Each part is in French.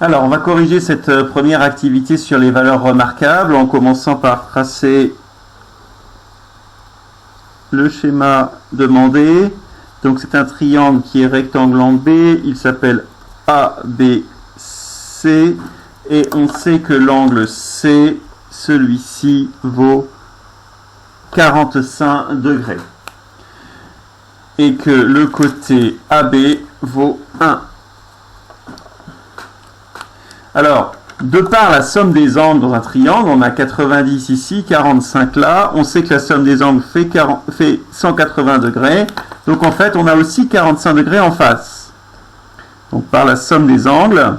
Alors, on va corriger cette première activité sur les valeurs remarquables en commençant par tracer le schéma demandé. Donc, c'est un triangle qui est rectangle en B. Il s'appelle ABC. Et on sait que l'angle C, celui-ci, vaut 45 degrés. Et que le côté AB vaut 1. Alors, de par la somme des angles dans un triangle, on a 90 ici, 45 là, on sait que la somme des angles fait 180 degrés, donc en fait on a aussi 45 degrés en face. Donc par la somme des angles,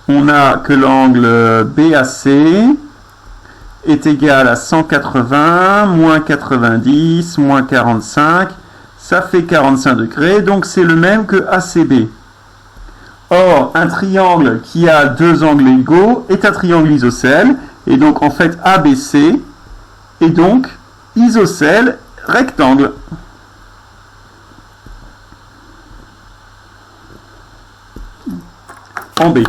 on a que l'angle BAC est égal à 180, moins 90, moins 45, ça fait 45 degrés, donc c'est le même que ACB. Or, un triangle qui a deux angles égaux est un triangle isocèle, et donc en fait ABC est donc isocèle rectangle. En B.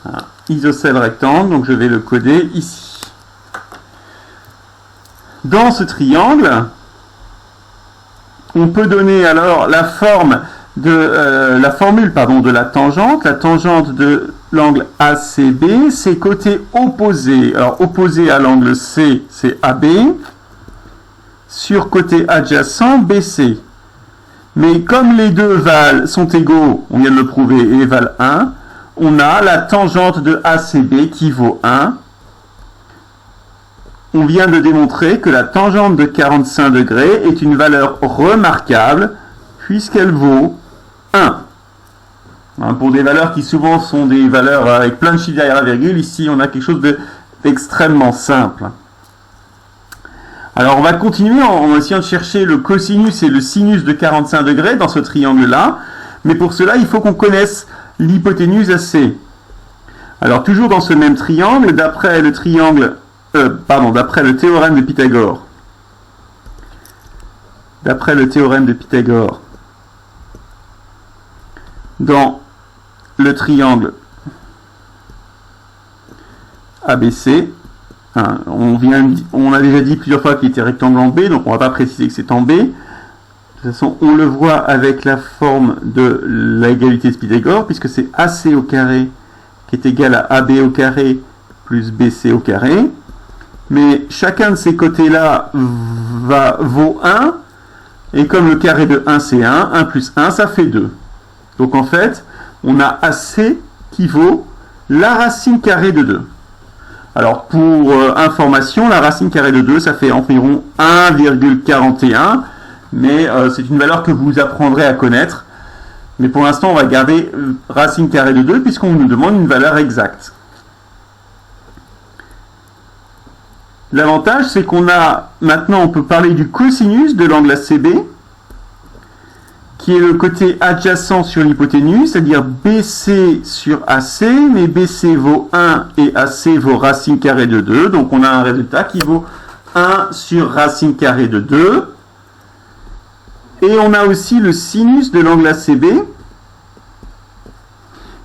Voilà. Isocèle rectangle, donc je vais le coder ici. Dans ce triangle, on peut donner alors la forme de la formule de la tangente. La tangente de l'angle ACB, c'est côté opposé. Alors opposé à l'angle C, c'est AB. Sur côté adjacent, BC. Mais comme les deux sont égaux, on vient de le prouver, et valent 1, on a la tangente de ACB qui vaut 1. On vient de démontrer que la tangente de 45 degrés est une valeur remarquable puisqu'elle vaut 1. Pour des valeurs qui souvent sont des valeurs avec plein de chiffres derrière la virgule, ici on a quelque chose d'extrêmement simple. Alors on va continuer en essayant de chercher le cosinus et le sinus de 45 degrés dans ce triangle-là, mais pour cela il faut qu'on connaisse l'hypoténuse AC. Alors toujours dans ce même triangle, d'après le théorème de Pythagore. D'après le théorème de Pythagore, dans le triangle ABC, on a déjà dit plusieurs fois qu'il était rectangle en B, donc on ne va pas préciser que c'est en B. De toute façon, on le voit avec la forme de l'égalité de Pythagore, puisque c'est AC au carré qui est égal à AB au carré plus BC au carré. Mais chacun de ces côtés-là vaut 1, et comme le carré de 1 c'est 1, 1 plus 1 ça fait 2. Donc en fait, on a AC qui vaut la racine carrée de 2. Alors pour information, la racine carrée de 2 ça fait environ 1,41, mais c'est une valeur que vous apprendrez à connaître. Mais pour l'instant, on va garder racine carrée de 2 puisqu'on nous demande une valeur exacte. L'avantage, c'est qu'on a, maintenant, on peut parler du cosinus de l'angle ACB, qui est le côté adjacent sur l'hypoténuse, c'est-à-dire BC sur AC, mais BC vaut 1 et AC vaut racine carrée de 2, donc on a un résultat qui vaut 1 sur racine carrée de 2. Et on a aussi le sinus de l'angle ACB,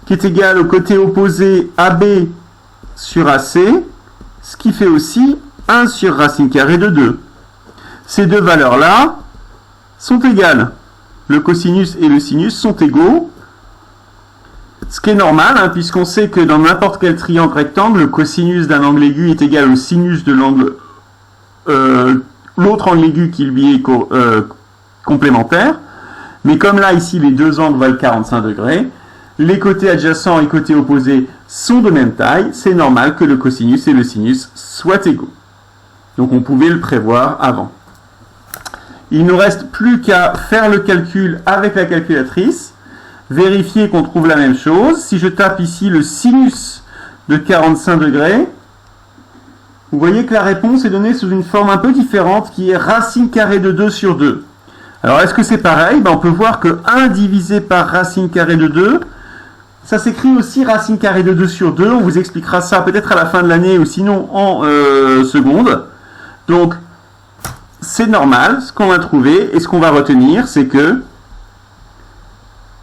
qui est égal au côté opposé AB sur AC, ce qui fait aussi 1 sur racine carrée de 2. Ces deux valeurs-là sont égales. Le cosinus et le sinus sont égaux, ce qui est normal, puisqu'on sait que dans n'importe quel triangle rectangle, le cosinus d'un angle aigu est égal au sinus de l'angle l'autre angle aigu qui lui est complémentaire. Mais comme là, ici, les deux angles valent 45 degrés, les côtés adjacents et côtés opposés sont de même taille, c'est normal que le cosinus et le sinus soient égaux. Donc on pouvait le prévoir avant. Il ne nous reste plus qu'à faire le calcul avec la calculatrice, vérifier qu'on trouve la même chose. Si je tape ici le sinus de 45 degrés, vous voyez que la réponse est donnée sous une forme un peu différente qui est racine carrée de 2 sur 2. Alors est-ce que c'est pareil? On peut voir que 1 divisé par racine carrée de 2, ça s'écrit aussi racine carrée de 2 sur 2. On vous expliquera ça peut-être à la fin de l'année ou sinon en seconde. Donc, c'est normal, ce qu'on va trouver, et ce qu'on va retenir, c'est que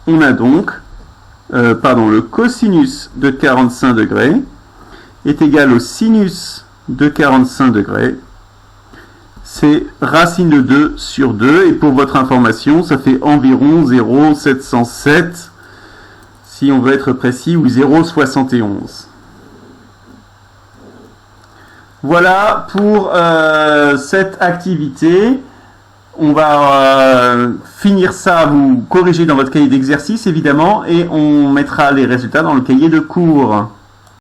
on a donc, le cosinus de 45 degrés est égal au sinus de 45 degrés. C'est racine de 2 sur 2, et pour votre information, ça fait environ 0,707, si on veut être précis, ou 0,71. Voilà pour cette activité. On va finir ça, vous corriger dans votre cahier d'exercice évidemment, et on mettra les résultats dans le cahier de cours.